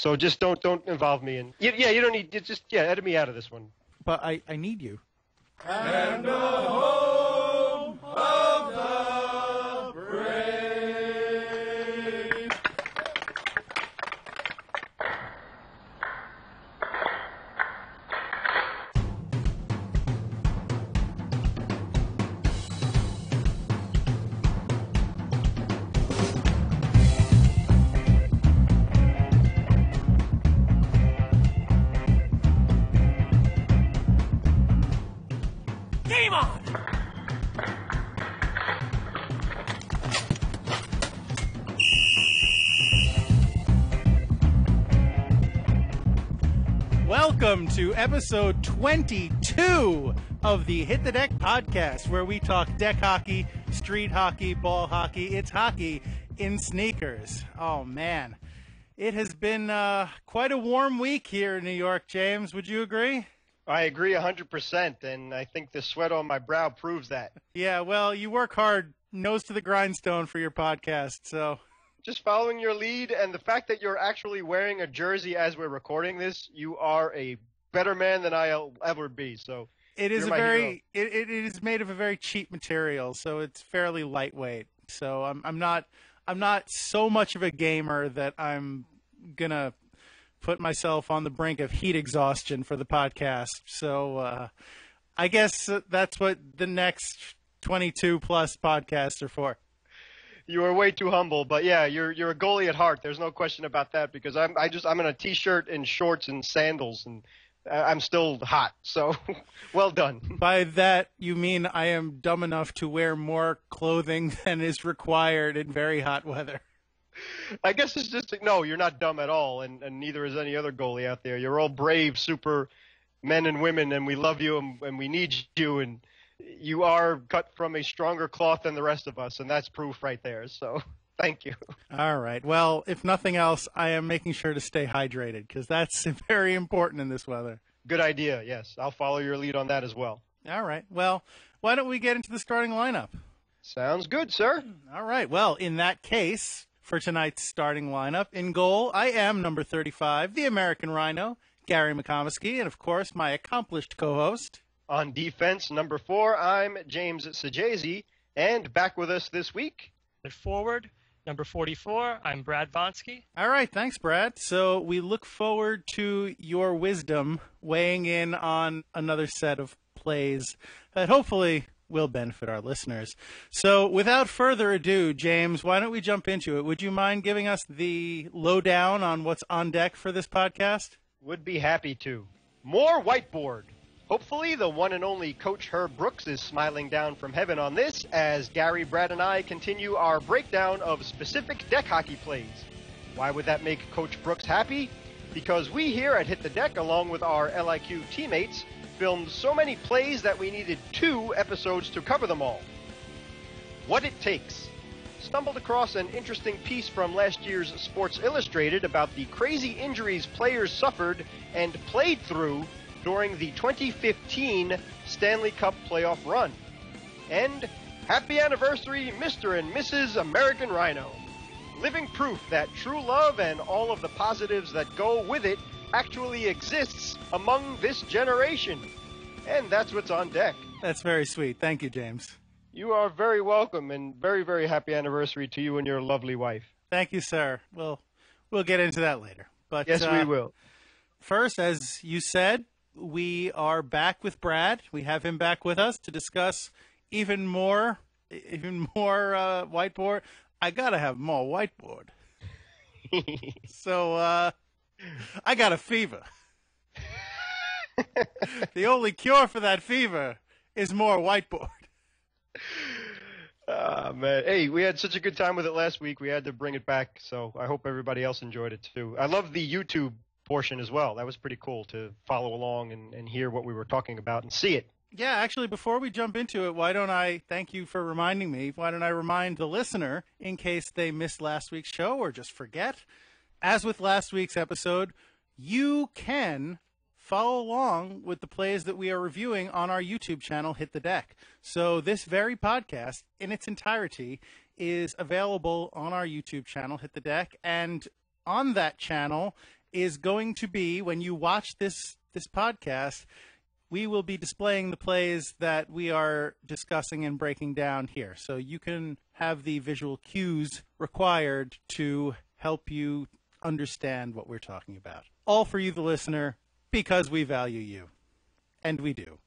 So just don't involve me in. Yeah, you don't need. Just edit me out of this one. But I need you. And the home of the brave. Game on! Welcome to episode 22 of the Hit the Deck podcast, where we talk deck hockey, street hockey, ball hockey. It's hockey in sneakers. Oh, man. It has been quite a warm week here in New York, James. Would you agree? I agree 100%, and I think the sweat on my brow proves that. Yeah, well, you work hard, nose to the grindstone for your podcast, so... Just following your lead, and the fact that you're actually wearing a jersey as we're recording this, you are a better man than I'll ever be. So it is you're my hero. it is made of a very cheap material, so it's fairly lightweight. So I'm not so much of a gamer that I'm gonna put myself on the brink of heat exhaustion for the podcast. So I guess that's what the next 22 plus podcasts are for. You are way too humble, but yeah, you're a goalie at heart. There's no question about that, because I'm in a t-shirt and shorts and sandals, and I'm still hot. So well done. By that you mean I am dumb enough to wear more clothing than is required in very hot weather. I guess it's just no, you're not dumb at all, and neither is any other goalie out there. You're all brave, super men and women, and we love you and we need you, and you are cut from a stronger cloth than the rest of us, and that's proof right there. So thank you. All right. Well, if nothing else, I am making sure to stay hydrated, because that's very important in this weather. Good idea. Yes, I'll follow your lead on that as well. All right. Well, why don't we get into the starting lineup? Sounds good, sir. All right. Well, in that case, for tonight's starting lineup, in goal, I am number 35, the American Rhino, Gary McComiskey, and of course, my accomplished co-host. On defense, number 4, I'm James Sajazi, and back with us this week. At forward, number 44, I'm Brad Vonsky. All right, thanks, Brad. So we look forward to your wisdom weighing in on another set of plays that hopefully will benefit our listeners. So without further ado, James, why don't we jump into it? Would you mind giving us the lowdown on what's on deck for this podcast? Would be happy to. More whiteboard. Hopefully, the one and only Coach Herb Brooks is smiling down from heaven on this, as Gary, Brad, and I continue our breakdown of specific deck hockey plays. Why would that make Coach Brooks happy? Because we here at Hit the Deck, along with our LIQ teammates, filmed so many plays that we needed 2 episodes to cover them all. What it takes. Stumbled across an interesting piece from last year's Sports Illustrated about the crazy injuries players suffered and played through during the 2015 Stanley Cup playoff run. And happy anniversary, Mr. and Mrs. American Rhino. Living proof that true love and all of the positives that go with it actually exists among this generation. And that's what's on deck. That's very sweet. Thank you, James. You are very welcome, and very, very happy anniversary to you and your lovely wife. Thank you, sir. We'll get into that later. But yes, we will. First, as you said, we are back with Brad. We have him back with us to discuss even more whiteboard. I gotta have more whiteboard. So I got a fever. The only cure for that fever is more whiteboard. Man. Hey, we had such a good time with it last week. We had to bring it back, so I hope everybody else enjoyed it too. I love the YouTube portion as well. That was pretty cool to follow along and hear what we were talking about and see it. Yeah, actually, before we jump into it, why don't I, thank you for reminding me, why don't I remind the listener, in case they missed last week's show or just forget, as with last week's episode, you can follow along with the plays that we are reviewing on our YouTube channel, Hit the Deck. So this very podcast, in its entirety, is available on our YouTube channel, Hit the Deck, and on that channel, is going to be, when you watch this podcast, we will be displaying the plays that we are discussing and breaking down here. So you can have the visual cues required to help you understand what we're talking about. All for you, the listener, because we value you. And we do.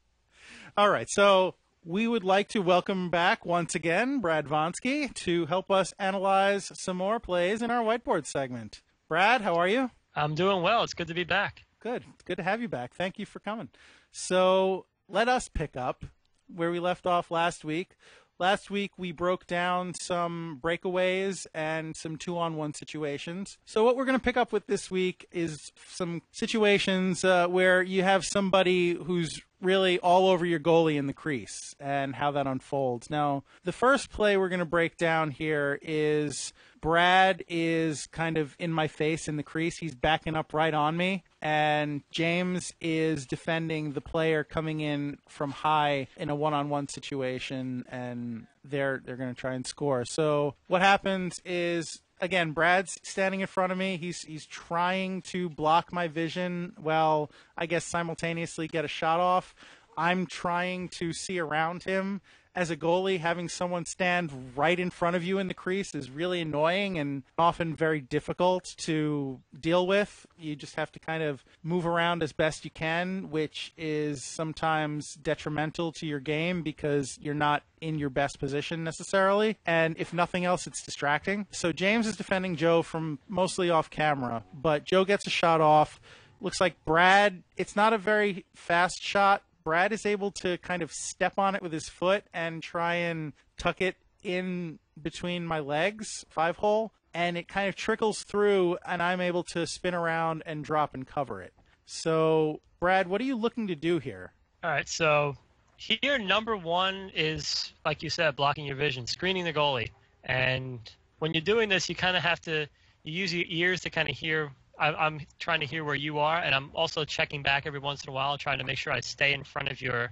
All right, so we would like to welcome back once again Brad Vonsky to help us analyze some more plays in our whiteboard segment. Brad, how are you? I'm doing well. It's good to be back. Good. It's good to have you back. Thank you for coming. So let us pick up where we left off last week. Last week, we broke down some breakaways and some 2-on-1 situations. So what we're going to pick up with this week is some situations where you have somebody who's really all over your goalie in the crease and how that unfolds. Now, the first play we're going to break down here is Brad is kind of in my face in the crease. He's backing up right on me. And James is defending the player coming in from high in a 1-on-1 situation, and they're going to try and score. So what happens is, again, Brad's standing in front of me. He's trying to block my vision while, I guess, simultaneously get a shot off. I'm trying to see around him. As a goalie, having someone stand right in front of you in the crease is really annoying and often very difficult to deal with. You just have to kind of move around as best you can, which is sometimes detrimental to your game because you're not in your best position necessarily. And if nothing else, it's distracting. So James is defending Joe from mostly off camera, but Joe gets a shot off. Looks like Brad, it's not a very fast shot. Brad is able to kind of step on it with his foot and try and tuck it in between my legs, 5-hole, and it kind of trickles through, and I'm able to spin around and drop and cover it. So, Brad, what are you looking to do here? All right, so here number one is, like you said, blocking your vision, screening the goalie. And when you're doing this, you kind of have to use your ears to kind of hear. I'm trying to hear where you are, and I'm also checking back every once in a while, trying to make sure I stay in front of your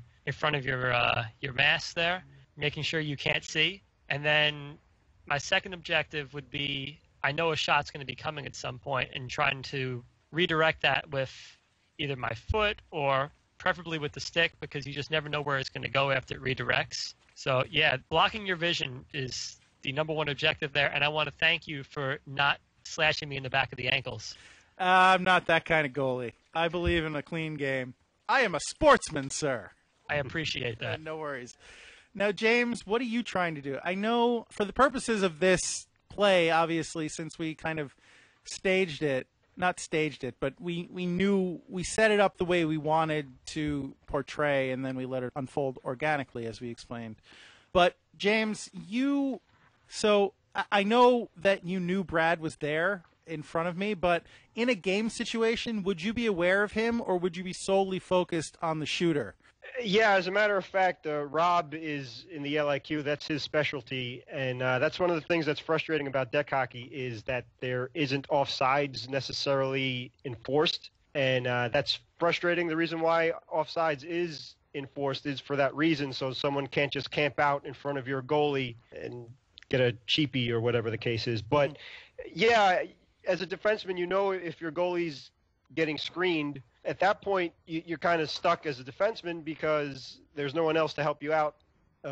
mask there, making sure you can't see. And then my second objective would be, I know a shot's going to be coming at some point, and trying to redirect that with either my foot or preferably with the stick, because you just never know where it's going to go after it redirects. So yeah, blocking your vision is the number one objective there, and I want to thank you for not slashing me in the back of the ankles. I'm not that kind of goalie. I believe in a clean game. I am a sportsman, sir. I appreciate that. No worries. Now, James, what are you trying to do? I know for the purposes of this play, obviously, since we kind of not staged it, but we knew, we set it up the way we wanted to portray, and then we let it unfold organically, as we explained. But, James, I know that you knew Brad was there in front of me, but in a game situation, would you be aware of him, or would you be solely focused on the shooter? Yeah, as a matter of fact, Rob is in the LIQ. That's his specialty, and that's one of the things that's frustrating about deck hockey is that there isn't offsides necessarily enforced, and that's frustrating. The reason why offsides is enforced is for that reason, so someone can't just camp out in front of your goalie and get a cheapie or whatever the case is. But, yeah, as a defenseman, you know if your goalie's getting screened, at that point you're kind of stuck as a defenseman because there's no one else to help you out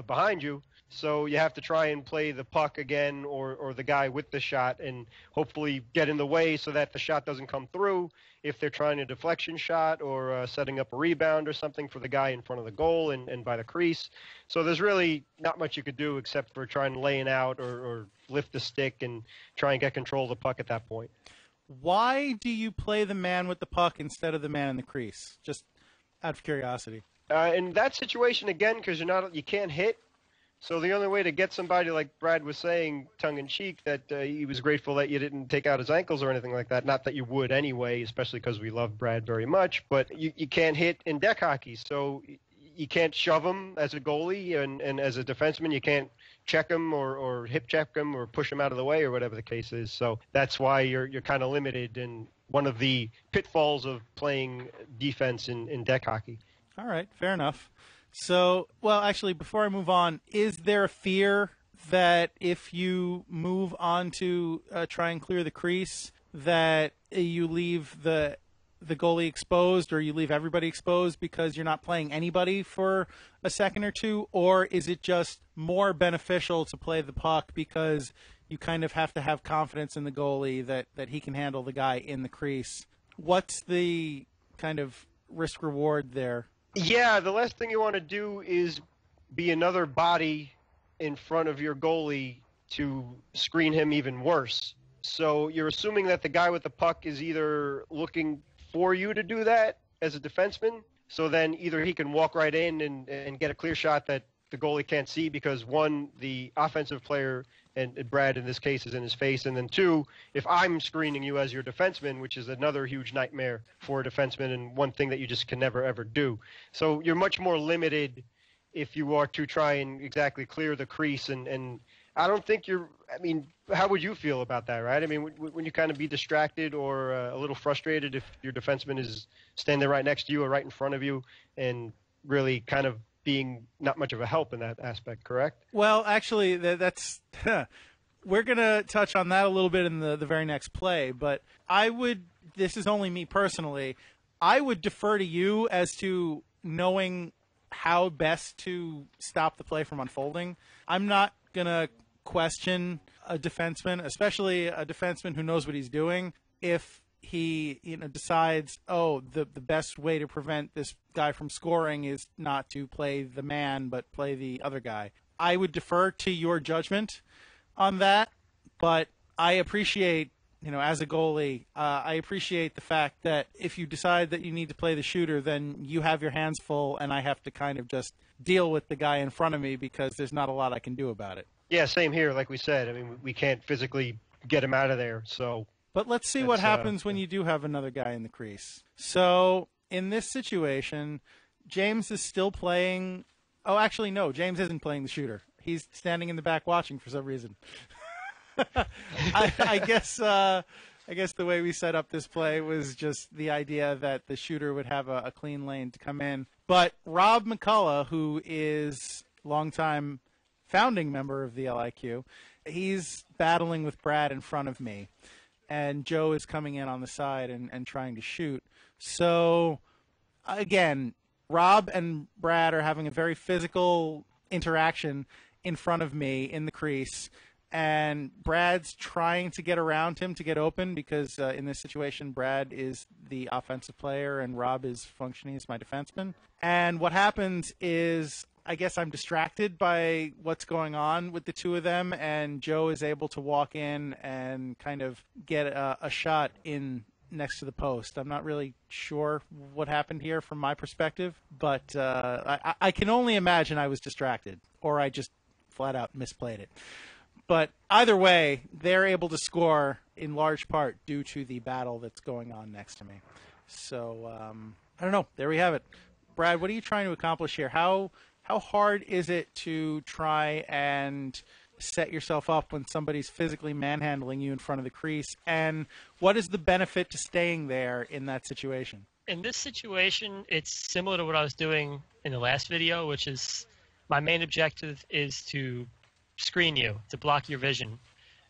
behind you. So you have to try and play the puck again or the guy with the shot and hopefully get in the way so that the shot doesn't come through if they're trying a deflection shot or setting up a rebound or something for the guy in front of the goal and by the crease. So there's really not much you could do except for trying to lay it out or lift the stick and try and get control of the puck at that point. Why do you play the man with the puck instead of the man in the crease? Just out of curiosity. In that situation, again, because you can't hit, so the only way to get somebody, like Brad was saying, tongue-in-cheek, that he was grateful that you didn't take out his ankles or anything like that. Not that you would anyway, especially because we love Brad very much. But you can't hit in deck hockey, so you can't shove him as a goalie, and as a defenseman, you can't check him or hip check him or push him out of the way or whatever the case is. So that's why you're kind of limited, and one of the pitfalls of playing defense in deck hockey. All right, fair enough. So, well, actually, before I move on, is there a fear that if you move on to try and clear the crease, that you leave the goalie exposed, or you leave everybody exposed because you're not playing anybody for a second or two? Or is it just more beneficial to play the puck because you kind of have to have confidence in the goalie that he can handle the guy in the crease? What's the kind of risk reward there? Yeah, the last thing you want to do is be another body in front of your goalie to screen him even worse. So you're assuming that the guy with the puck is either looking for you to do that as a defenseman, so then either he can walk right in and get a clear shot that the goalie can't see because, one, the offensive player, and Brad in this case, is in his face, and then two, if I'm screening you as your defenseman, which is another huge nightmare for a defenseman and one thing that you just can never, ever do. So you're much more limited if you are to try and exactly clear the crease, and I don't think how would you feel about that, right? I mean, wouldn't you kind of be distracted or a little frustrated if your defenseman is standing right next to you or right in front of you and really kind of being not much of a help in that aspect, correct? Well, actually, that's we're going to touch on that a little bit in the very next play, but this is only me personally, I would defer to you as to knowing how best to stop the play from unfolding. I'm not going to question a defenseman, especially a defenseman who knows what he's doing, if he decides, the best way to prevent this guy from scoring is not to play the man but play the other guy. I would defer to your judgment on that, but I appreciate, as a goalie, I appreciate the fact that if you decide that you need to play the shooter, then you have your hands full and I have to kind of just deal with the guy in front of me because there's not a lot I can do about it. Yeah, same here. Like we said, I mean, we can't physically get him out of there. So, but let's see what happens when you do have another guy in the crease. So in this situation, James is still playing. Oh, actually, no, James isn't playing the shooter. He's standing in the back watching for some reason. I guess the way we set up this play was just the idea that the shooter would have a clean lane to come in. But Rob McCullough, who is longtime founding member of the LIQ, he's battling with Brad in front of me, and Joe is coming in on the side and trying to shoot. So again, Rob and Brad are having a very physical interaction in front of me in the crease, and Brad's trying to get around him to get open because in this situation, Brad is the offensive player and Rob is functioning as my defenseman. And what happens is, I guess I'm distracted by what's going on with the two of them, and Joe is able to walk in and kind of get a shot in next to the post. I'm not really sure what happened here from my perspective, but I can only imagine I was distracted, or I just flat out misplayed it. But either way, they're able to score in large part due to the battle that's going on next to me. So, I don't know. There we have it. Brad, what are you trying to accomplish here? How hard is it to try and set yourself up when somebody's physically manhandling you in front of the crease? And what is the benefit to staying there in that situation? In this situation, it's similar to what I was doing in the last video, which is my main objective is to screen you, to block your vision.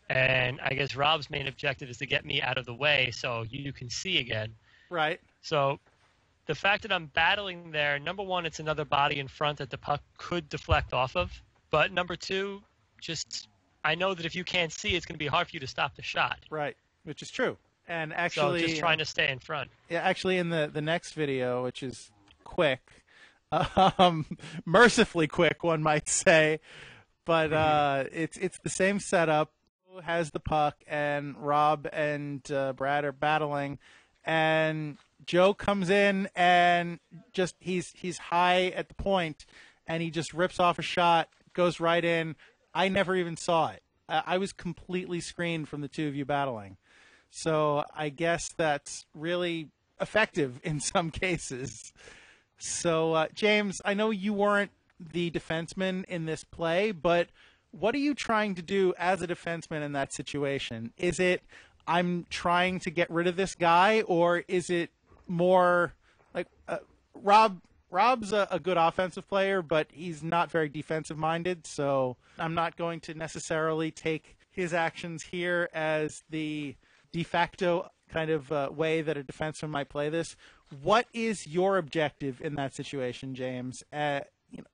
And I guess Rob's main objective is to get me out of the way so you can see again. Right. So the fact that I'm battling there, number one, it's another body in front that the puck could deflect off of. But number two, just I know that if you can't see, it's going to be hard for you to stop the shot. Right, which is true. And actually, so just trying to stay in front. Yeah, actually, in the next video, which is quick, mercifully quick, one might say, but it's the same setup. Has the puck, and Rob and Brad are battling, and Joe comes in and just he's high at the point, and he just rips off a shot, goes right in. I never even saw it. I was completely screened from the two of you battling. So I guess that's really effective in some cases. So, James, I know you weren't the defenseman in this play, but what are you trying to do as a defenseman in that situation? Is it I'm trying to get rid of this guy, or is it more like Rob's a good offensive player, but he's not very defensive-minded, so I'm not going to necessarily take his actions here as the de facto kind of way that a defenseman might play this. What is your objective in that situation, James?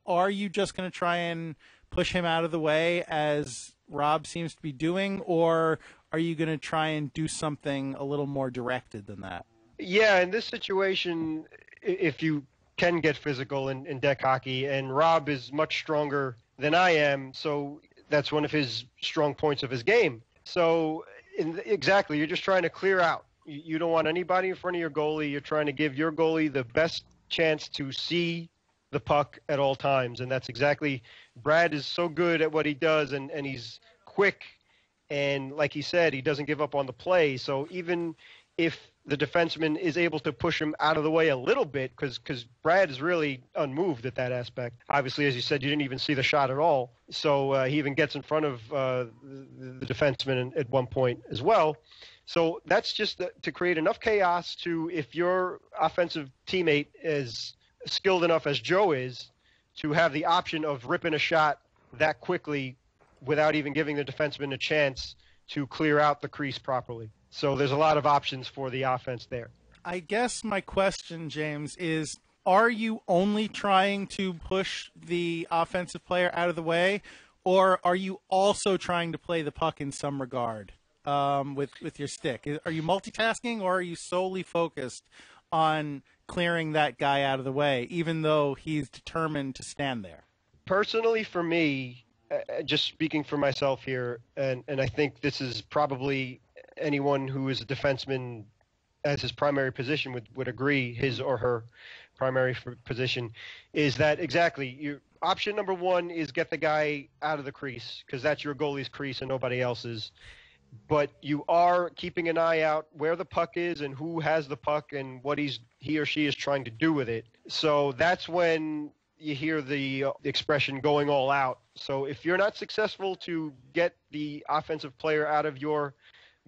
Are you just going to try and push him out of the way, as Rob seems to be doing, or are you going to try and do something a little more directed than that? Yeah, in this situation, if you can get physical in deck hockey, and Rob is much stronger than I am, so that's one of his strong points of his game. So exactly, you're just trying to clear out. You don't want anybody in front of your goalie. You're trying to give your goalie the best chance to see the puck at all times, and that's exactly – Brad is so good at what he does, and he's quick, and like he said, he doesn't give up on the play. So even if the defenseman is able to push him out of the way a little bit, because Brad is really unmoved at that aspect. Obviously, as you said, you didn't even see the shot at all. So he even gets in front of the defenseman at one point as well. So that's just to create enough chaos to, if your offensive teammate is skilled enough as Joe is, to have the option of ripping a shot that quickly without even giving the defenseman a chance to clear out the crease properly. So there's a lot of options for the offense there. I guess my question, James, is are you only trying to push the offensive player out of the way, or are you also trying to play the puck in some regard with your stick? Are you multitasking, or are you solely focused on clearing that guy out of the way, even though he's determined to stand there? Personally, for me, just speaking for myself here, and I think this is probably anyone who is a defenseman as his primary position would agree, his or her primary position, is that exactly your option number one is get the guy out of the crease, because that's your goalie's crease and nobody else's. But you are keeping an eye out where the puck is and who has the puck and what he or she is trying to do with it. So that's when you hear the expression going all out. So if you're not successful to get the offensive player out of your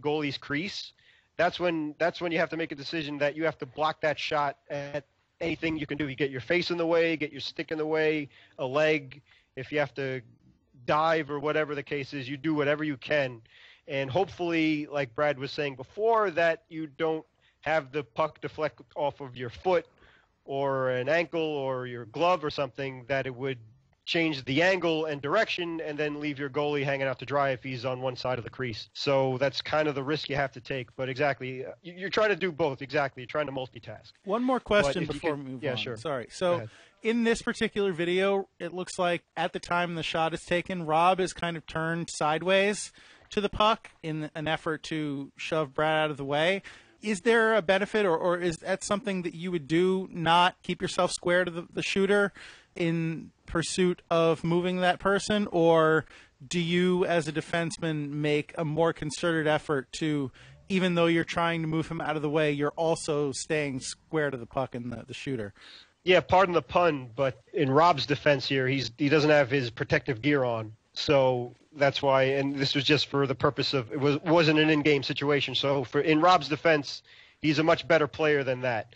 goalie's crease, that's when you have to make a decision that you have to block that shot at anything you can do. You get your face in the way, get your stick in the way, a leg. If you have to dive or whatever the case is, you do whatever you can. And hopefully, like Brad was saying before, that you don't have the puck deflect off of your foot or an ankle or your glove or something, that it would change the angle and direction and then leave your goalie hanging out to dry if he's on one side of the crease. So that's kind of the risk you have to take. But exactly, you're trying to do both. Exactly. You're trying to multitask. One more question before we move on. Yeah, sure. Sorry. So in this particular video, it looks like at the time the shot is taken, Rob is kind of turned sideways to the puck in an effort to shove Brad out of the way. Is there a benefit, or is that something that you would do, not keep yourself square to the shooter in pursuit of moving that person? Or do you, as a defenseman, make a more concerted effort to, even though you're trying to move him out of the way, you're also staying square to the puck and the shooter? Yeah, pardon the pun, but in Rob's defense here, he doesn't have his protective gear on. So that's why, and this was just for the purpose of, it wasn't an in-game situation. So in Rob's defense, he's a much better player than that.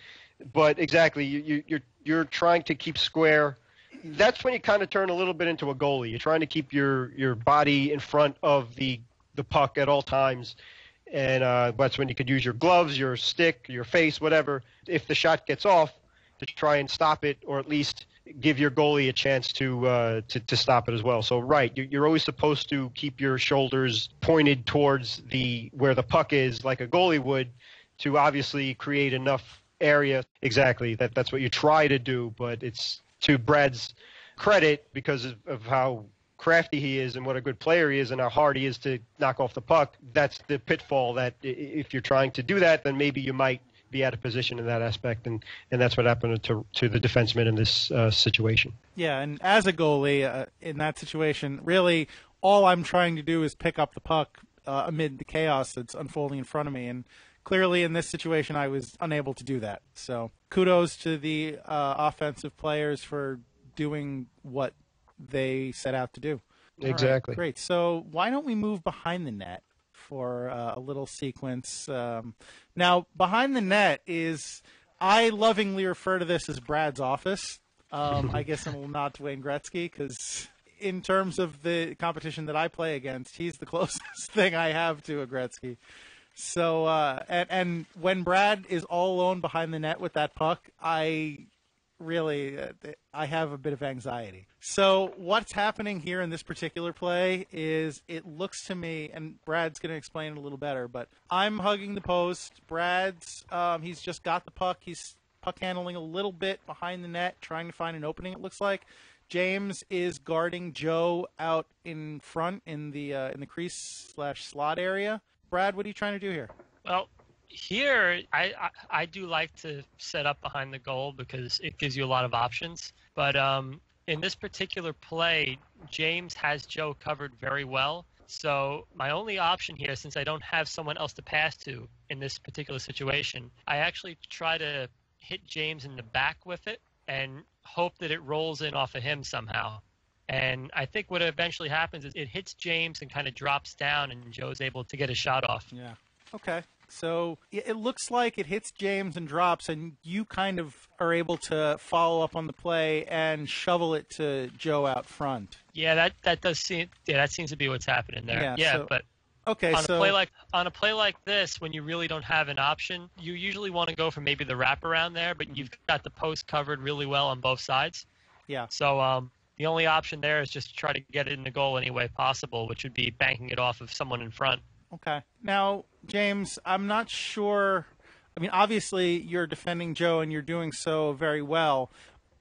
But exactly, you're trying to keep square. That's when you kind of turn a little bit into a goalie. You're trying to keep your body in front of the puck at all times. And that's when you could use your gloves, your stick, your face, whatever, if the shot gets off, to try and stop it, or at least give your goalie a chance to stop it as well. So, right, you're always supposed to keep your shoulders pointed towards where the puck is, like a goalie would, to obviously create enough area. Exactly, that's what you try to do, but it's to Brad's credit, because of how crafty he is and what a good player he is and how hard he is to knock off the puck. That's the pitfall, that if you're trying to do that, then maybe you might be out of position in that aspect, and that's what happened to the defenseman in this situation. Yeah, and as a goalie in that situation, really all I'm trying to do is pick up the puck amid the chaos that's unfolding in front of me, and clearly in this situation I was unable to do that. So kudos to the offensive players for doing what they set out to do. Exactly. Right, great. So why don't we move behind the net for a little sequence. Now, behind the net is, I lovingly refer to this as Brad's office. I guess I'm a nod to Wayne Gretzky, because in terms of the competition that I play against, he's the closest thing I have to a Gretzky. So, and when Brad is all alone behind the net with that puck, I have a bit of anxiety. So what's happening here in this particular play is it looks to me, and Brad's going to explain it a little better, but I'm hugging the post. Brad's, he's just got the puck. He's puck handling a little bit behind the net, trying to find an opening, it looks like. James is guarding Joe out in front in the crease/slot area. Brad, what are you trying to do here? Well, here I do like to set up behind the goal because it gives you a lot of options. But in this particular play, James has Joe covered very well. So my only option here, since I don't have someone else to pass to in this particular situation, I actually try to hit James in the back with it and hope that it rolls in off of him somehow. And I think what eventually happens is it hits James and kind of drops down, and Joe's able to get a shot off. Yeah. Okay. So it looks like it hits James and drops, and you kind of are able to follow up on the play and shovel it to Joe out front. Yeah, that seems to be what's happening there. Yeah, so, but okay, on a play like this, when you really don't have an option, you usually want to go for maybe the wraparound there, but you've got the post covered really well on both sides. Yeah. So the only option there is just to try to get it in the goal any way possible, which would be banking it off of someone in front. Okay. Now, James, I'm not sure. I mean, obviously, you're defending Joe, and you're doing so very well.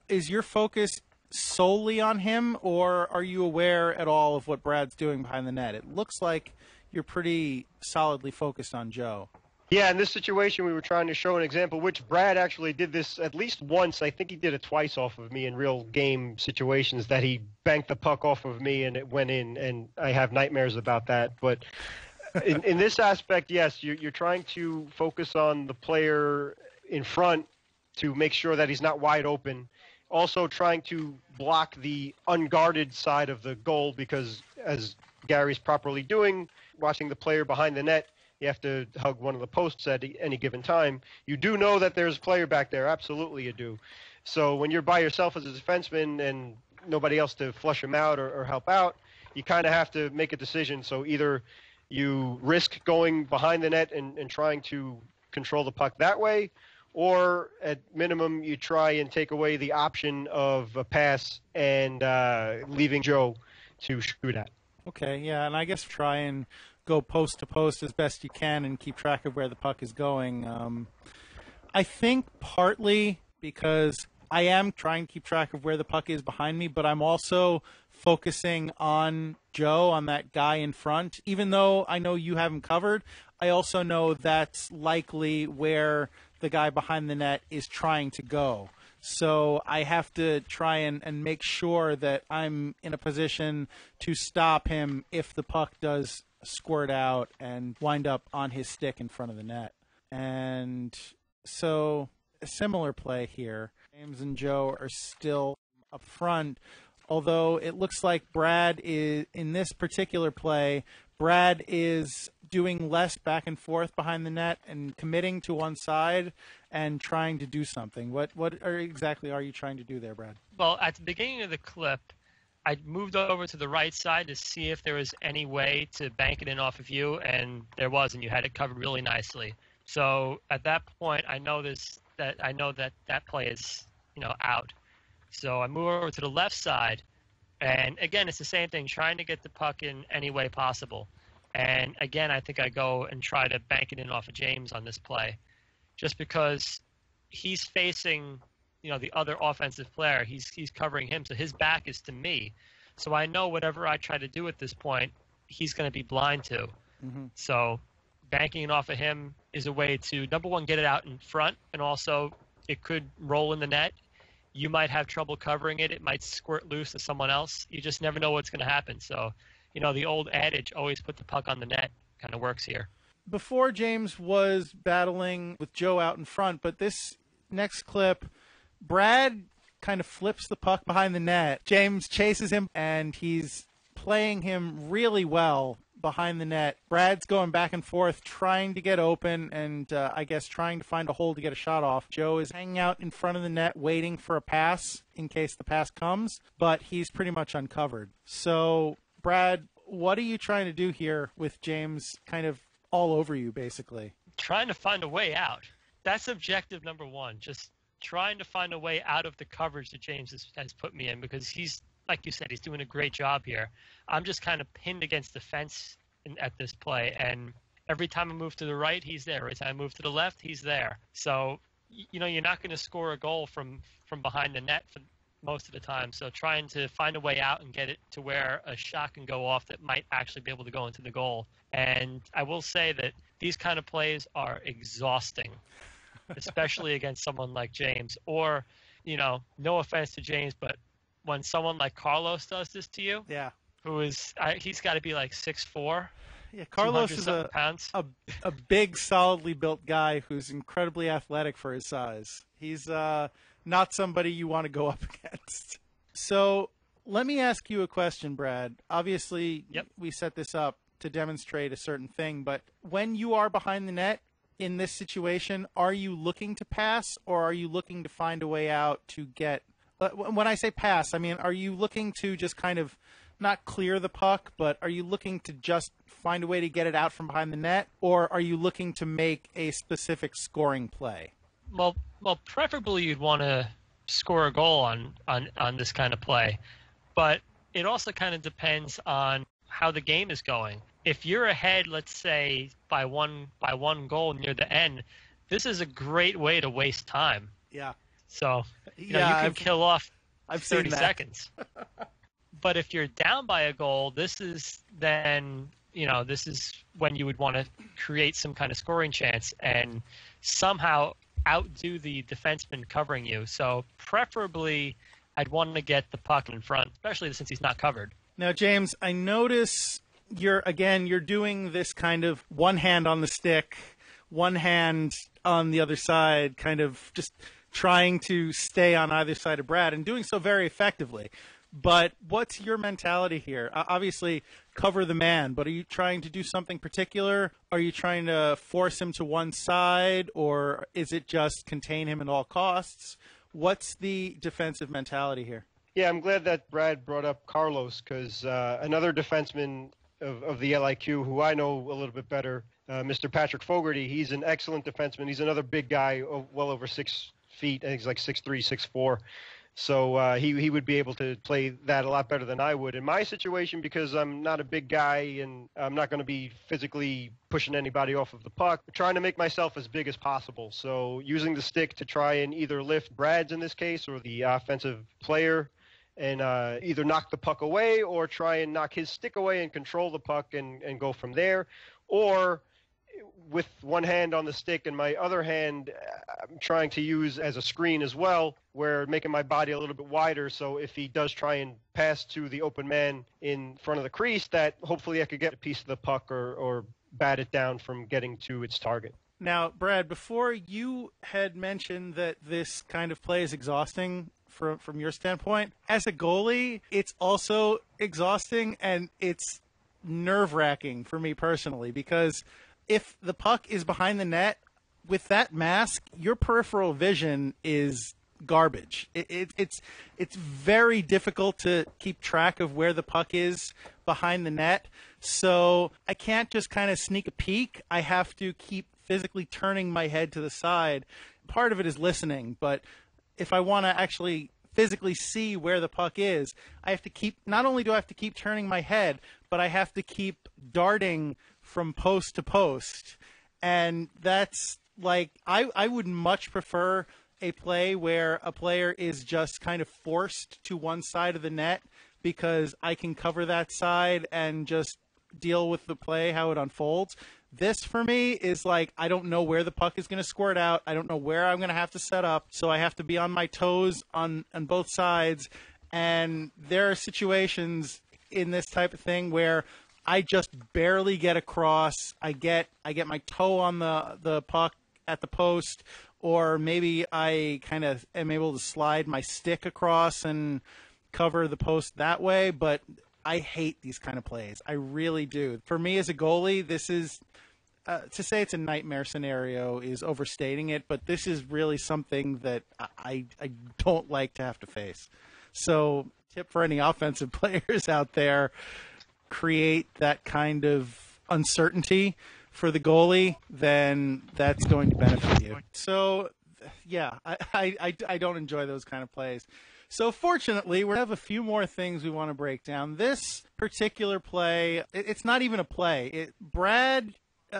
Is your focus solely on him, or are you aware at all of what Brad's doing behind the net? It looks like you're pretty solidly focused on Joe. Yeah, in this situation, we were trying to show an example, which Brad actually did this at least once. I think he did it twice off of me in real game situations, that he banked the puck off of me and it went in, and I have nightmares about that. But in this aspect, yes, you're trying to focus on the player in front to make sure that he's not wide open. Also trying to block the unguarded side of the goal because, as Gary's properly doing, watching the player behind the net, you have to hug one of the posts at any given time. You do know that there's a player back there. Absolutely you do. So when you're by yourself as a defenseman and nobody else to flush him out or help out, you kind of have to make a decision. So either you risk going behind the net and trying to control the puck that way, or at minimum you try and take away the option of a pass and leaving Joe to shoot at. Okay, yeah, and I guess try and go post to post as best you can and keep track of where the puck is going. I think partly because I am trying to keep track of where the puck is behind me, but I'm also focusing on Joe, on that guy in front. Even though I know you have him covered, I also know that's likely where the guy behind the net is trying to go. So I have to try and make sure that I'm in a position to stop him if the puck does squirt out and wind up on his stick in front of the net. And so a similar play here. James and Joe are still up front, although it looks like Brad is, in this particular play, Brad is doing less back and forth behind the net and committing to one side and trying to do something. What exactly are you trying to do there, Brad? Well, at the beginning of the clip, I moved over to the right side to see if there was any way to bank it in off of you, and there was, and you had it covered really nicely. So at that point, I know that play is, out. So I move over to the left side, and again, it's the same thing, trying to get the puck in any way possible. And again, I think I go and try to bank it in off of James on this play, just because he's facing, the other offensive player. He's covering him, so his back is to me. So I know whatever I try to do at this point, he's going to be blind to. Mm-hmm. So banking it off of him is a way to, number one, get it out in front, and also it could roll in the net. You might have trouble covering it. It might squirt loose to someone else. You just never know what's going to happen. So, the old adage, always put the puck on the net, kind of works here. Before, James was battling with Joe out in front, but this next clip, Brad kind of flips the puck behind the net. James chases him, and he's playing him really well behind the net. Brad's going back and forth, trying to get open, and I guess trying to find a hole to get a shot off. Joe is hanging out in front of the net, waiting for a pass in case the pass comes, but he's pretty much uncovered. So, Brad, what are you trying to do here with James kind of all over you, basically. Trying to find a way out. That's objective number one. Just trying to find a way out of the coverage that James has put me in, because he's, like you said, he's doing a great job here. I'm just kind of pinned against the fence at this play, and every time I move to the right, he's there. Every time I move to the left, he's there. So, you're not going to score a goal from behind the net for most of the time. So trying to find a way out and get it to where a shot can go off that might actually be able to go into the goal. And I will say that these kind of plays are exhausting, especially against someone like James. Or, no offense to James, but when someone like Carlos does this to you, yeah, he's got to be like 6'4". Yeah, Carlos is a big, solidly built guy who's incredibly athletic for his size. He's not somebody you want to go up against. So let me ask you a question, Brad. Obviously, we set this up to demonstrate a certain thing, but when you are behind the net in this situation, are you looking to pass, or are you looking to find a way out to get when I say pass, I mean, are you looking to just kind of not clear the puck, but are you looking to just find a way to get it out from behind the net, or are you looking to make a specific scoring play? Well, preferably you'd want to score a goal on this kind of play, but it also kind of depends on how the game is going. If you're ahead, let's say by one goal near the end, this is a great way to waste time. Yeah. So you can kill off I've 30 seen that. seconds. But if you're down by a goal, this is when you would want to create some kind of scoring chance and somehow outdo the defenseman covering you. So preferably, I'd want to get the puck in front, especially since he's not covered. Now, James, I notice you're doing this kind of one hand on the stick, one hand on the other side, kind of just trying to stay on either side of Brad and doing so very effectively. But what's your mentality here? Obviously, cover the man, but are you trying to do something particular? Are you trying to force him to one side, or is it just contain him at all costs? What's the defensive mentality here? Yeah, I'm glad that Brad brought up Carlos, because another defenseman of the LIQ who I know a little bit better, Mr. Patrick Fogarty, he's an excellent defenseman. He's another big guy, well over 6 feet. I think he's like 6'3", 6'4". So he would be able to play that a lot better than I would. In my situation, because I'm not a big guy and I'm not going to be physically pushing anybody off of the puck, I'm trying to make myself as big as possible. So using the stick to try and either lift Brad's in this case or the offensive player and either knock the puck away or try and knock his stick away and control the puck and go from there. Or with one hand on the stick and my other hand I'm trying to use as a screen as well, where making my body a little bit wider, so if he does try and pass to the open man in front of the crease, that hopefully I could get a piece of the puck or bat it down from getting to its target. Now, Brad, before you had mentioned that this kind of play is exhausting from your standpoint, as a goalie, it's also exhausting, and it's nerve-wracking for me personally, because if the puck is behind the net, with that mask, your peripheral vision is garbage. It's very difficult to keep track of where the puck is behind the net. So I can't just kind of sneak a peek. I have to keep physically turning my head to the side. Part of it is listening, but if I want to actually physically see where the puck is, I have to not only do I have to keep turning my head, but I have to keep darting from post to post. And that's like, I would much prefer a play where a player is just kind of forced to one side of the net, because I can cover that side and just deal with the play how it unfolds. This, for me, is like, I don't know where the puck is going to squirt out. I don't know where I'm going to have to set up, so I have to be on my toes on both sides. And there are situations in this type of thing where I just barely get across. I get my toe on the puck at the post, or maybe I kind of am able to slide my stick across and cover the post that way. But I hate these kind of plays. I really do. For me as a goalie, this is to say it's a nightmare scenario is overstating it, but this is really something that I don't like to have to face. So, tip for any offensive players out there: create that kind of uncertainty for the goalie, then that's going to benefit you. So, yeah, I don't enjoy those kind of plays. So fortunately, we have a few more things we want to break down. This particular play, it's not even a play.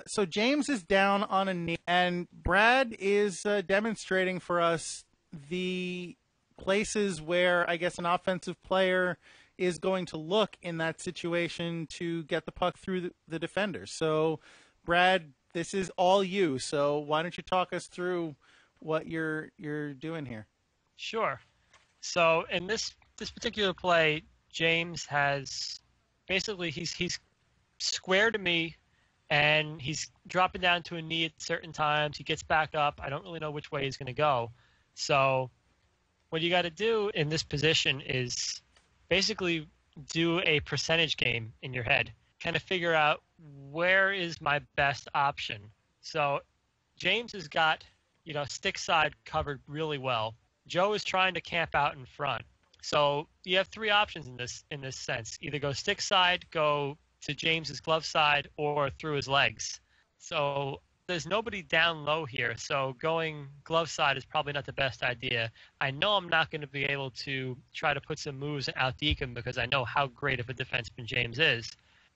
So James is down on a knee, and Brad is demonstrating for us the places where I guess an offensive player is going to look in that situation to get the puck through the defender. So, Brad, this is all you. So why don't you talk us through what you're doing here? Sure. So in this particular play, James has basically he's square to me, and he's dropping down to a knee at certain times. He gets back up. I don't really know which way he's going to go. So what you got to do in this position is basically do a percentage game in your head, kind of figure out where is my best option. So James has got, stick side covered really well. Joe is trying to camp out in front. So you have three options in this sense. Either go stick side, go to James's glove side, or through his legs. So there's nobody down low here, so going glove side is probably not the best idea. I know I'm not going to be able to try to put some moves and out-deke him because I know how great of a defenseman James is.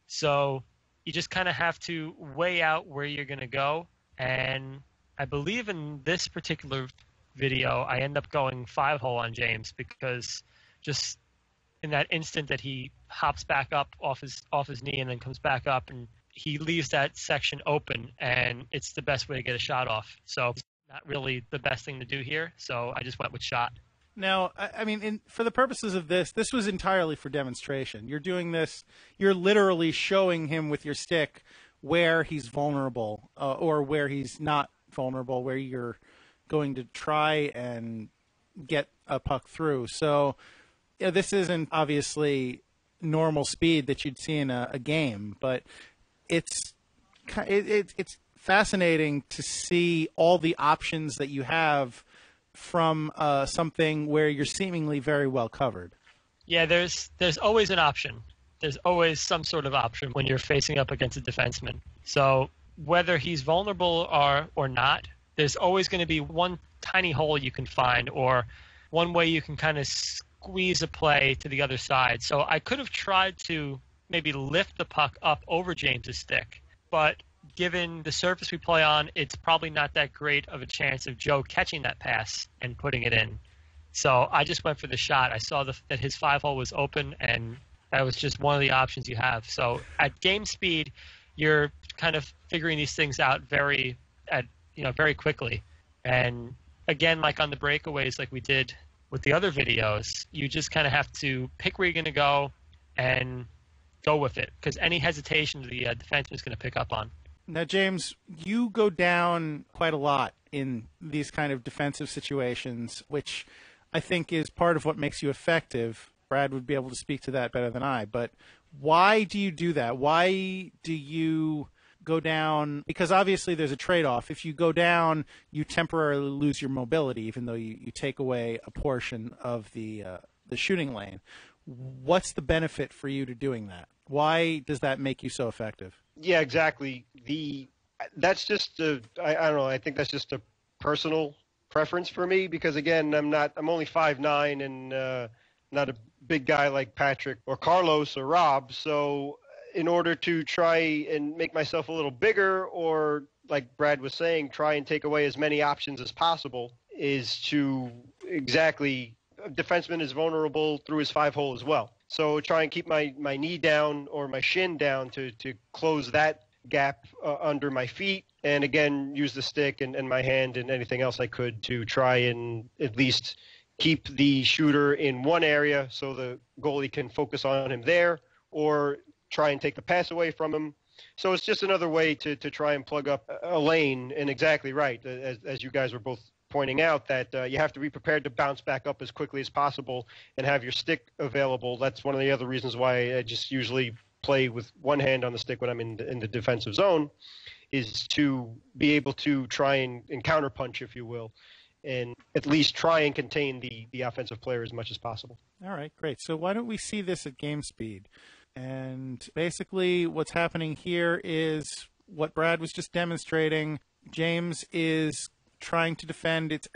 So you just kind of have to weigh out where you're going to go. And I believe in this particular video, I end up going 5-hole on James because just in that instant that he hops back up off his knee and then comes back up, and he leaves that section open, and it's the best way to get a shot off. So not really the best thing to do here, so I just went with shot. Now, I mean, for the purposes of this was entirely for demonstration. You're doing this, you're literally showing him with your stick where he's vulnerable or where he's not vulnerable, where you're going to try and get a puck through. So this isn't obviously normal speed that you'd see in a game, but it's fascinating to see all the options that you have from something where you're seemingly very well covered. Yeah, there's always an option. There's always some sort of option when you're facing up against a defenseman. So whether he's vulnerable or not, there's always going to be one tiny hole you can find or one way you can kind of squeeze a play to the other side. So I could have tried to maybe lift the puck up over James's stick, but given the surface we play on, it's probably not that great of a chance of Joe catching that pass and putting it in. So I just went for the shot. I saw that his 5-hole was open, and that was just one of the options you have. So at game speed, you're kind of figuring these things out very quickly. And again, like on the breakaways, like we did with the other videos, you just kind of have to pick where you're going to go and go with it, because any hesitation the defenseman is going to pick up on. Now, James, you go down quite a lot in these kind of defensive situations, which I think is part of what makes you effective. Brad would be able to speak to that better than I. But why do you do that? Why do you go down? Because obviously there's a trade-off. If you go down, you temporarily lose your mobility, even though you take away a portion of the shooting lane. What's the benefit for you to doing that? Why does that make you so effective? Yeah, exactly. That's just I don't know. I think that's just a personal preference for me because again, I'm only 5'9" and not a big guy like Patrick or Carlos or Rob. So in order to try and make myself a little bigger, or like Brad was saying, try and take away as many options as possible, is to exactly. A defenseman is vulnerable through his 5-hole as well. So try and keep my knee down or my shin down to close that gap under my feet. And again, use the stick and my hand and anything else I could to try and at least keep the shooter in one area so the goalie can focus on him there, or try and take the pass away from him. So it's just another way to try and plug up a lane. And exactly right, as you guys were both pointing out, that you have to be prepared to bounce back up as quickly as possible and have your stick available. That's one of the other reasons why I just usually play with one hand on the stick when I'm in the defensive zone, is to be able to try and counterpunch, if you will, and at least try and contain the offensive player as much as possible. All right, great. So why don't we see this at game speed? And basically what's happening here is what Brad was just demonstrating. James is trying to defend. It's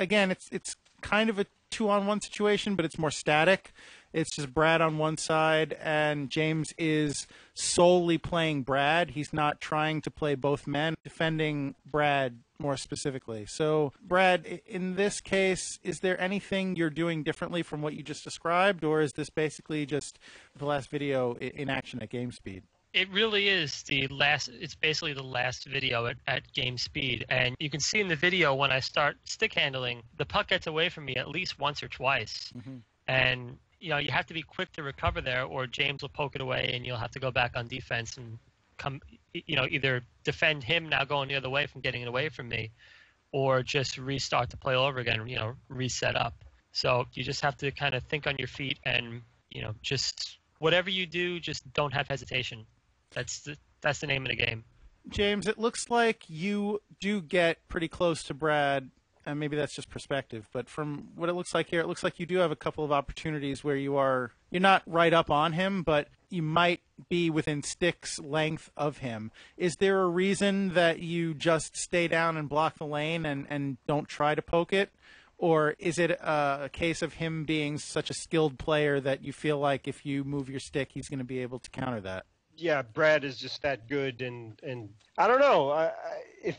kind of a 2-on-1 situation, but it's more static. It's just Brad on one side, and James is solely playing Brad. He's not trying to play both men, defending Brad more specifically. So, Brad, in this case, is there anything you're doing differently from what you just described, or is this basically just the last video in action at game speed? It really is it's basically the last video at game speed. And you can see in the video when I start stick handling, the puck gets away from me at least once or twice. Mm-hmm. And, you have to be quick to recover there, or James will poke it away and you'll have to go back on defense and either defend him now going the other way from getting it away from me, or just restart the play all over again, reset up. So you just have to kind of think on your feet and, just whatever you do, just don't have hesitation. That's the name of the game. James, it looks like you do get pretty close to Brad, and maybe that's just perspective, but from what it looks like here, it looks like you do have a couple of opportunities where you're not right up on him, but you might be within stick's length of him. Is there a reason that you just stay down and block the lane and don't try to poke it? Or is it a case of him being such a skilled player that you feel like if you move your stick, he's going to be able to counter that? Yeah, Brad is just that good, and I don't know. If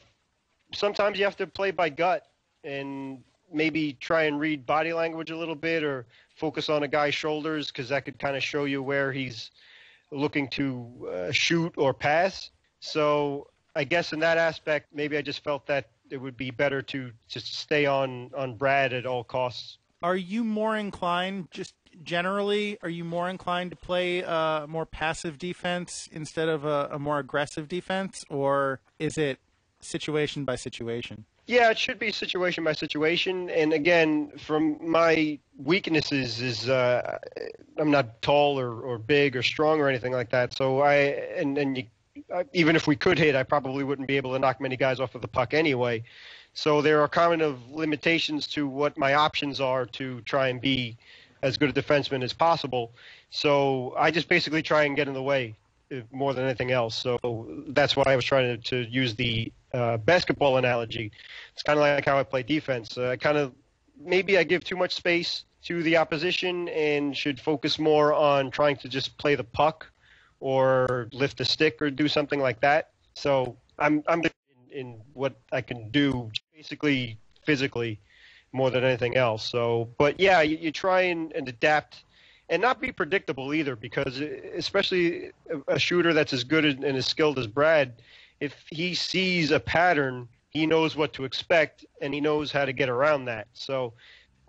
sometimes you have to play by gut and maybe try and read body language a little bit, or focus on a guy's shoulders, because that could kind of show you where he's looking to shoot or pass. So I guess in that aspect, maybe I just felt that it would be better to just stay on Brad at all costs. Are you more inclined, just generally, to play a more passive defense instead of a more aggressive defense, or is it situation by situation? Yeah, it should be situation by situation. And again, from my weaknesses is I'm not tall or big or strong or anything like that. So even if we could hit, I probably wouldn't be able to knock many guys off of the puck anyway. So there are kind of limitations to what my options are to try and be as good a defenseman as possible. So I just basically try and get in the way more than anything else. So that's why I was trying to use the basketball analogy. It's kind of like how I play defense. Maybe I give too much space to the opposition and should focus more on trying to just play the puck or lift a stick or do something like that. So I'm in what I can do basically physically more than anything else. So, but yeah, you try and adapt and not be predictable either, because especially a shooter that's as good and as skilled as Brad, if he sees a pattern, he knows what to expect and he knows how to get around that. So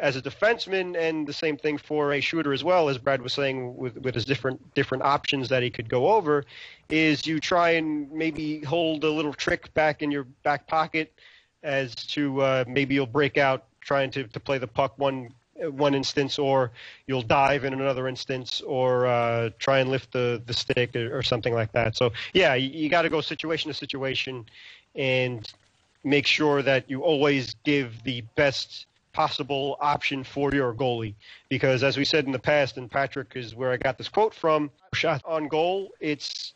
as a defenseman, and the same thing for a shooter as well, as Brad was saying with his different options that he could go over, is you try and maybe hold a little trick back in your back pocket as to maybe you'll break out trying to play the puck one instance, or you'll dive in another instance, or try and lift the stick or something like that. So yeah, you got to go situation to situation and make sure that you always give the best possible option for your goalie, because as we said in the past, and Patrick is where I got this quote from, shot on goal, it's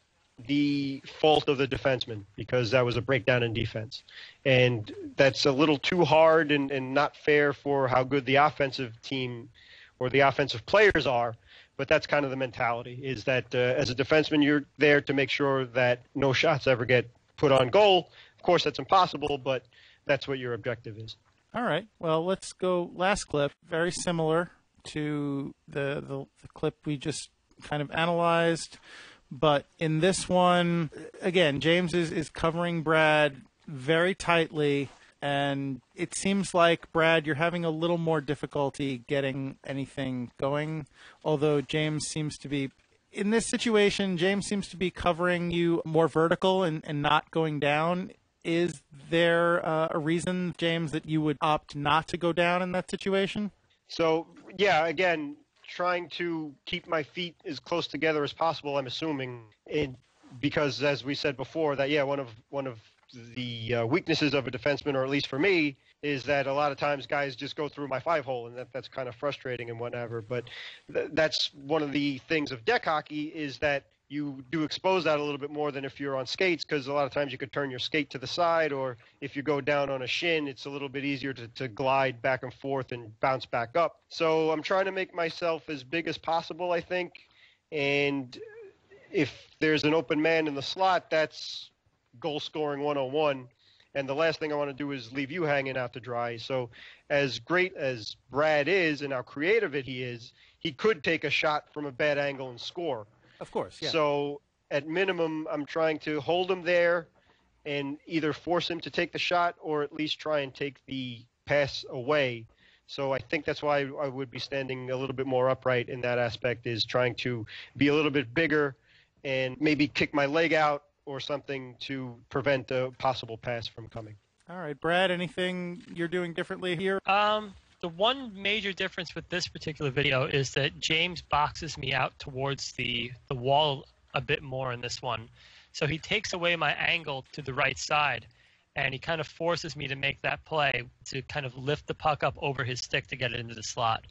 the fault of the defenseman, because that was a breakdown in defense, and that's a little too hard and not fair for how good the offensive team or the offensive players are. But that's kind of the mentality, is that as a defenseman, you're there to make sure that no shots ever get put on goal. Of course, that's impossible, but that's what your objective is. All right. Well, let's go last clip. Very similar to the clip we just kind of analyzed. But in this one, again, James is covering Brad very tightly. And it seems like, Brad, you're having a little more difficulty getting anything going. Although James seems to be, in this situation, James seems to be covering you more vertical and not going down. Is there a reason, James, that you would opt not to go down in that situation? So, yeah, again, trying to keep my feet as close together as possible, I'm assuming, because as we said before, that, yeah, one of the weaknesses of a defenseman, or at least for me, is that a lot of times guys just go through my 5-hole, and that's kind of frustrating and whatever. But that's one of the things of deck hockey, is that you do expose that a little bit more than if you're on skates, because a lot of times you could turn your skate to the side, or if you go down on a shin, it's a little bit easier to glide back and forth and bounce back up. So I'm trying to make myself as big as possible, I think. And if there's an open man in the slot, that's goal scoring 101. And the last thing I want to do is leave you hanging out to dry. So as great as Brad is and how creative he is, he could take a shot from a bad angle and score. Of course, yeah. So at minimum, I'm trying to hold him there and either force him to take the shot or at least try and take the pass away. So I think that's why I would be standing a little bit more upright in that aspect, is trying to be a little bit bigger and maybe kick my leg out or something to prevent a possible pass from coming. All right, Brad, anything you're doing differently here? The one major difference with this particular video is that James boxes me out towards the wall a bit more in this one. So he takes away my angle to the right side, and he kind of forces me to make that play to kind of lift the puck up over his stick to get it into the slot.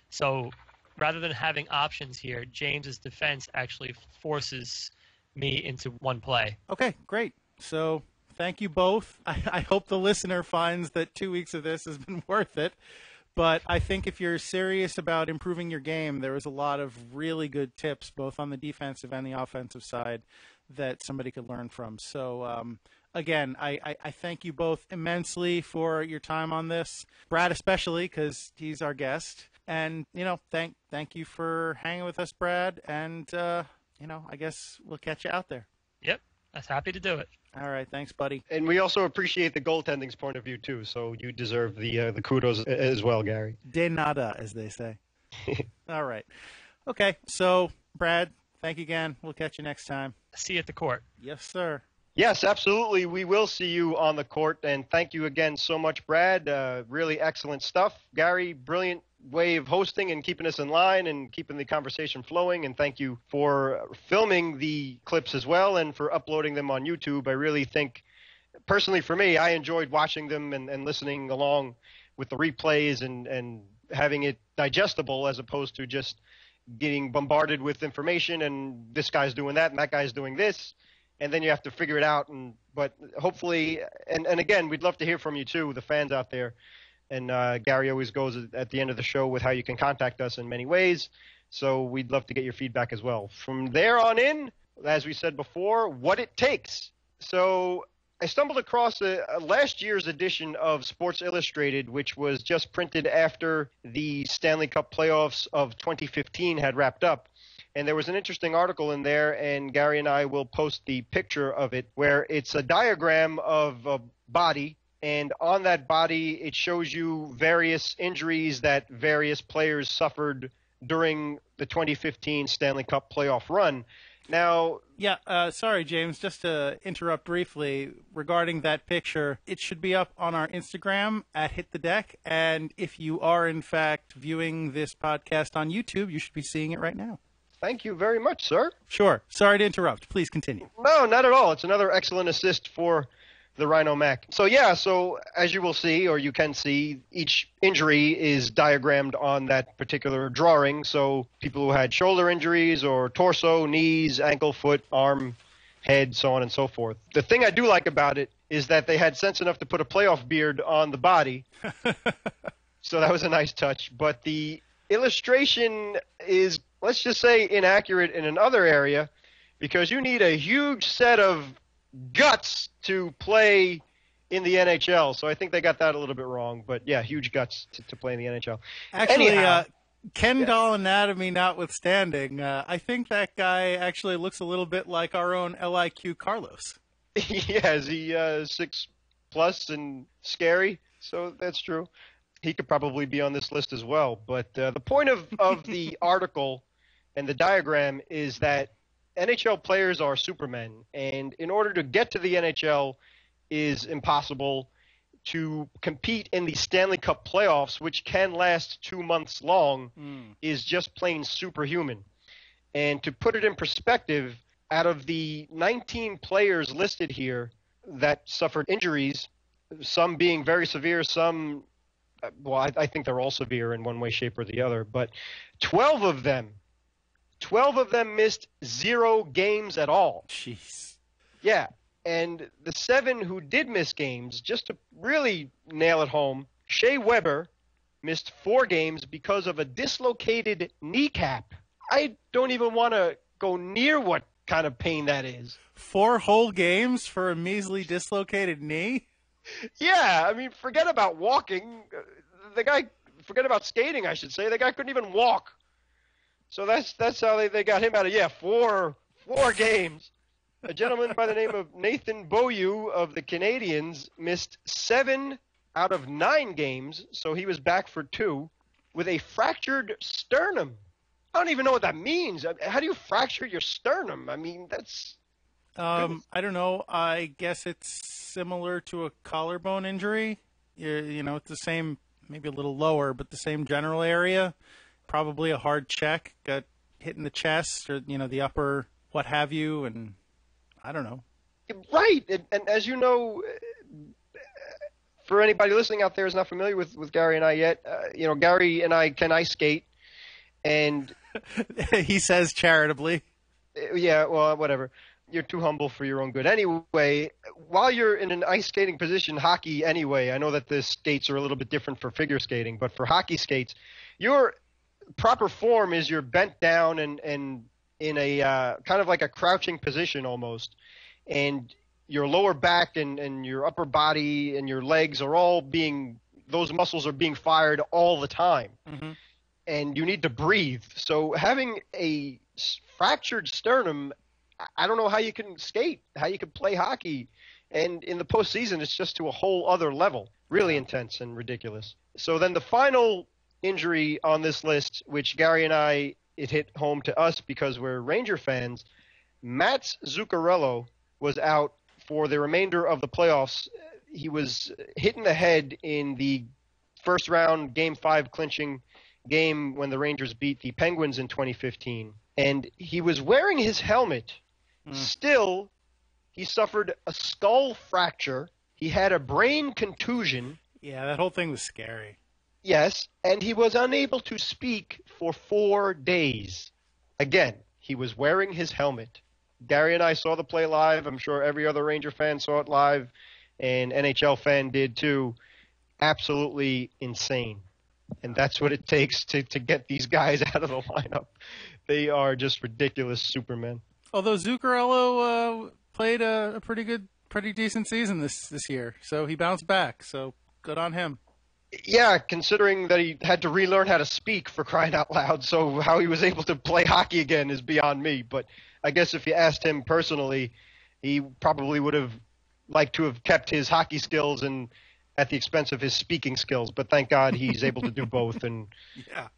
So rather than having options here, James's defense actually forces me into one play. Okay, great. So thank you both. I hope the listener finds that 2 weeks of this has been worth it. But I think if you're serious about improving your game, there was a lot of really good tips, both on the defensive and the offensive side, that somebody could learn from. So, again, I thank you both immensely for your time on this. Brad especially, because he's our guest. And, thank you for hanging with us, Brad. And, I guess we'll catch you out there. Yep, I was happy to do it. All right, thanks, buddy. And we also appreciate the goaltending's point of view, too, so you deserve the kudos as well, Gary. De nada, as they say. All right. Okay, so, Brad, thank you again. We'll catch you next time. See you at the court. Yes, sir. Yes, absolutely. We will see you on the court, and thank you again so much, Brad. Really excellent stuff. Gary, brilliant way of hosting and keeping us in line and keeping the conversation flowing, and thank you for filming the clips as well and for uploading them on YouTube. I really think, personally for me, I enjoyed watching them and listening along with the replays and having it digestible as opposed to just getting bombarded with information and this guy's doing that and that guy's doing this, and then you have to figure it out. But hopefully, and again, we'd love to hear from you too, the fans out there. And Gary always goes at the end of the show with how you can contact us in many ways. So we'd love to get your feedback as well. From there on in, as we said before, what it takes. So I stumbled across a last year's edition of Sports Illustrated, which was just printed after the Stanley Cup playoffs of 2015 had wrapped up. And there was an interesting article in there, and Gary and I will post the picture of it, where it's a diagram of a body. And on that body, it shows you various injuries that various players suffered during the 2015 Stanley Cup playoff run. Now, sorry, James, just to interrupt briefly regarding that picture, it should be up on our Instagram at Hit the Deck. And if you are, in fact, viewing this podcast on YouTube, you should be seeing it right now. Thank you very much, sir. Sure. Sorry to interrupt. Please continue. No, not at all. It's another excellent assist for the Rhino Mac. So as you will see, or you can see, each injury is diagrammed on that particular drawing. So people who had shoulder injuries or torso, knees, ankle, foot, arm, head, so on and so forth. The thing I do like about it is that they had sense enough to put a playoff beard on the body. So that was a nice touch. But the illustration is, let's just say, inaccurate in another area, because you need a huge set of guts to play in the NHL. So I think they got that a little bit wrong. But, yeah, huge guts to play in the NHL. Actually, Anyhow, Ken doll anatomy notwithstanding, I think that guy actually looks a little bit like our own LIQ Carlos. Yeah, is he 6+ and scary? So that's true. He could probably be on this list as well. But the point of the article and the diagram is that NHL players are supermen, and in order to get to the NHL is impossible. To compete in the Stanley Cup playoffs, which can last 2 months long, is just plain superhuman. And to put it in perspective, out of the 19 players listed here that suffered injuries, some being very severe, some, well, I think they're all severe in one way, shape, or the other, but 12 of them 12 of them missed 0 games at all. Jeez. Yeah, and the 7 who did miss games, just to really nail it home, Shea Weber missed 4 games because of a dislocated kneecap. I don't even want to go near what kind of pain that is. 4 whole games for a measly dislocated knee? Yeah, I mean, forget about walking. Forget about skating, I should say. The guy couldn't even walk. So that's how they got him out of, 4 games. A gentleman by the name of Nathan Beaulieu of the Canadiens missed 7 out of 9 games, so he was back for 2, with a fractured sternum. I don't even know what that means. How do you fracture your sternum? I mean, that's... I don't know. I guess it's similar to a collarbone injury. It's the same, maybe a little lower, but the same general area. Probably a hard check, got hit in the chest or, the upper what have you, and I don't know. Right. And as you know, for anybody listening out there who's not familiar with Gary and I yet, Gary and I can ice skate. And he says charitably. Yeah, well, whatever. You're too humble for your own good. Anyway, while you're in an ice skating position, hockey anyway, I know that the skates are a little bit different for figure skating, but for hockey skates, your proper form is you're bent down and in a kind of like a crouching position almost. And your lower back and your upper body and your legs are all those muscles are being fired all the time. Mm-hmm. And you need to breathe. So having a fractured sternum, I don't know how you can skate, how you can play hockey. And in the postseason, it's just to a whole other level. Really intense and ridiculous. So then the final injury on this list, which Gary and I, it hit home to us because we're Ranger fans, Mats Zuccarello was out for the remainder of the playoffs. He was hit in the head in the first round Game 5 clinching game when the Rangers beat the Penguins in 2015. And he was wearing his helmet. Still, he suffered a skull fracture. He had a brain contusion. Yeah, that whole thing was scary. Yes, and he was unable to speak for 4 days. Again, he was wearing his helmet. Gary and I saw the play live. I'm sure every other Ranger fan saw it live, and NHL fan did too. Absolutely insane. And that's what it takes to get these guys out of the lineup. They are just ridiculous supermen. Although Zuccarello played a pretty decent season this year, so he bounced back. So good on him. Yeah, considering that he had to relearn how to speak, for crying out loud. So how he was able to play hockey again is beyond me. But I guess if you asked him personally, he probably would have liked to have kept his hockey skills and at the expense of his speaking skills. But thank God he's able to do both, and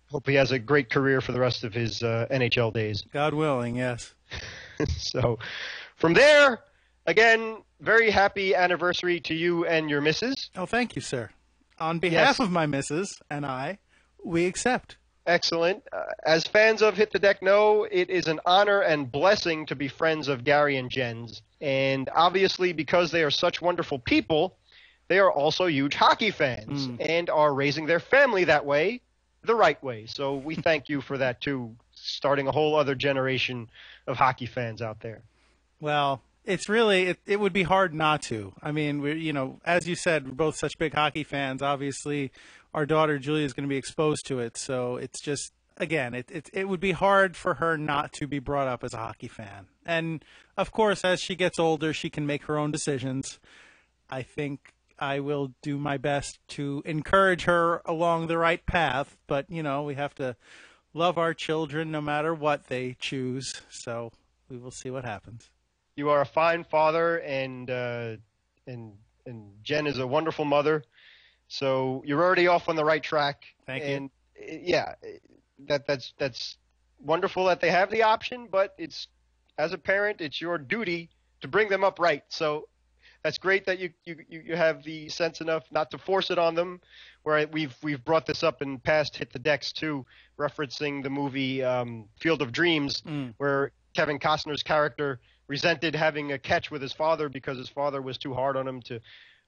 hope he has a great career for the rest of his NHL days. God willing, yes. So from there, again, very happy anniversary to you and your missus. Oh, thank you, sir. On behalf of my missus and I, we accept. Excellent. As fans of Hit the Deck know, it is an honor and blessing to be friends of Gary and Jen's. And obviously, because they are such wonderful people, they are also huge hockey fans and are raising their family that way, the right way. So we thank you for that, too, starting a whole other generation of hockey fans out there. Well, it's really it would be hard not to. I mean, as you said, we're both such big hockey fans. Obviously, our daughter Julia is going to be exposed to it, so it's just, again, it would be hard for her not to be brought up as a hockey fan. And of course, as she gets older, she can make her own decisions. I think I will do my best to encourage her along the right path, but we have to love our children no matter what they choose. So we will see what happens. You are a fine father, and Jen is a wonderful mother. So you're already off on the right track. Thank you. And yeah, that's wonderful that they have the option, but it's, as a parent, it's your duty to bring them up right. So that's great that you have the sense enough not to force it on them. Where we've brought this up in past Hit the Decks too, referencing the movie Field of Dreams, where Kevin Costner's character resented having a catch with his father because his father was too hard on him to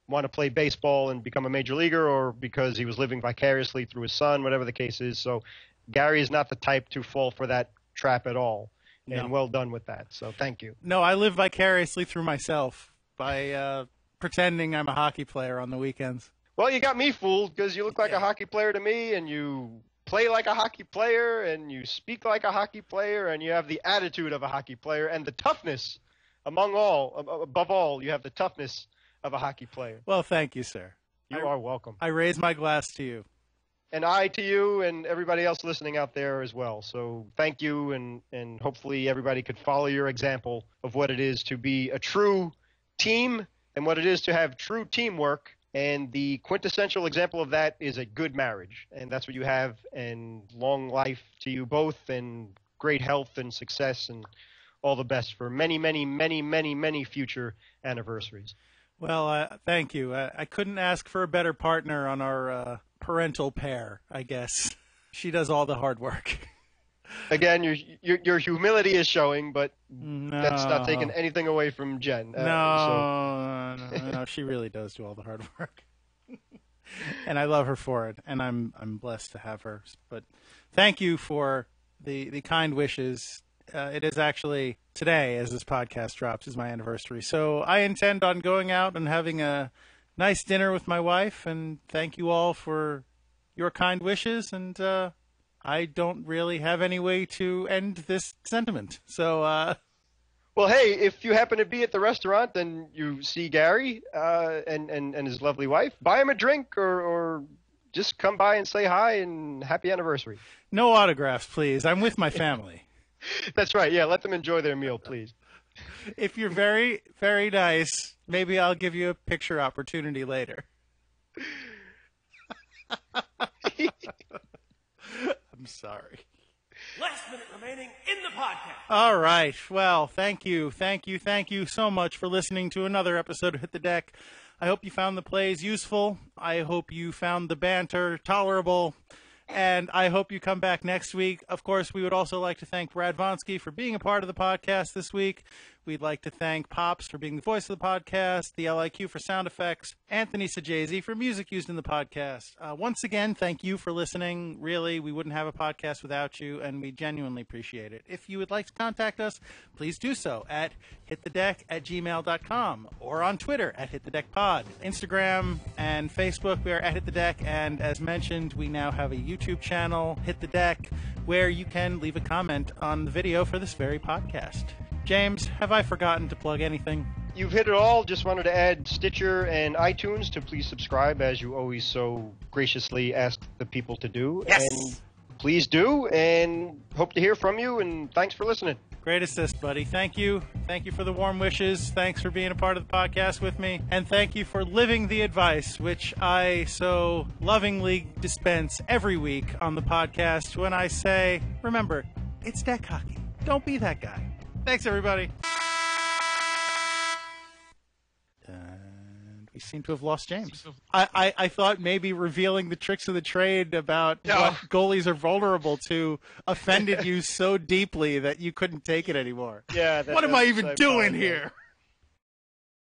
want to play baseball and become a major leaguer, or because he was living vicariously through his son, whatever the case is. So Gary is not the type to fall for that trap at all. No. And well done with that. So thank you. No, I live vicariously through myself by pretending I'm a hockey player on the weekends. Well, you got me fooled because you look like a hockey player to me, and you play like a hockey player, and you speak like a hockey player, and you have the attitude of a hockey player, and the toughness above all, you have the toughness of a hockey player. Well, thank you, sir. You are welcome. I raise my glass to you. And I to you and everybody else listening out there as well. So thank you, and hopefully everybody could follow your example of what it is to be a true team and what it is to have true teamwork. And the quintessential example of that is a good marriage. And that's what you have, and long life to you both, and great health and success and all the best for many, many, many, many, many future anniversaries. Well, thank you. I couldn't ask for a better partner on our parental pair, I guess. She does all the hard work. Again, your humility is showing, but that's not taking anything away from Jen. No, she really does do all the hard work. And I love her for it, and I'm blessed to have her. But thank you for the kind wishes. It is actually today, as this podcast drops, is my anniversary. So I intend on going out and having a nice dinner with my wife, and thank you all for your kind wishes. And I don't really have any way to end this sentiment. So, well, hey, if you happen to be at the restaurant and you see Gary and his lovely wife, buy him a drink or just come by and say hi and happy anniversary. No autographs, please. I'm with my family. That's right. Yeah, let them enjoy their meal, please. If you're very, very nice, maybe I'll give you a picture opportunity later. I'm sorry. Last minute remaining in the podcast. All right. Well, thank you so much for listening to another episode of Hit the Deck. I hope you found the plays useful. I hope you found the banter tolerable. And I hope you come back next week. Of course, we would also like to thank Brad Vonsky for being a part of the podcast this week. We'd like to thank Pops for being the voice of the podcast, the LIQ for sound effects, Anthony Sajazi for music used in the podcast. Once again, thank you for listening. Really, we wouldn't have a podcast without you, and we genuinely appreciate it. If you would like to contact us, please do so at hitthedeck@gmail.com or on Twitter at hitthedeckpod. Instagram and Facebook, we are at Hit the Deck, and as mentioned, we now have a YouTube channel, Hit the Deck, where you can leave a comment on the video for this very podcast. James, have I forgotten to plug anything? You've hit it all. Just wanted to add Stitcher and iTunes to please subscribe, as you always so graciously ask the people to do. Yes! And please do, and hope to hear from you, and thanks for listening. Great assist, buddy. Thank you. Thank you for the warm wishes. Thanks for being a part of the podcast with me. And thank you for living the advice, which I so lovingly dispense every week on the podcast when I say, remember, it's deck hockey. Don't be that guy. Thanks, everybody. And we seem to have lost James. I thought maybe revealing the tricks of the trade about what goalies are vulnerable to offended you so deeply that you couldn't take it anymore. Yeah. What am I even doing here?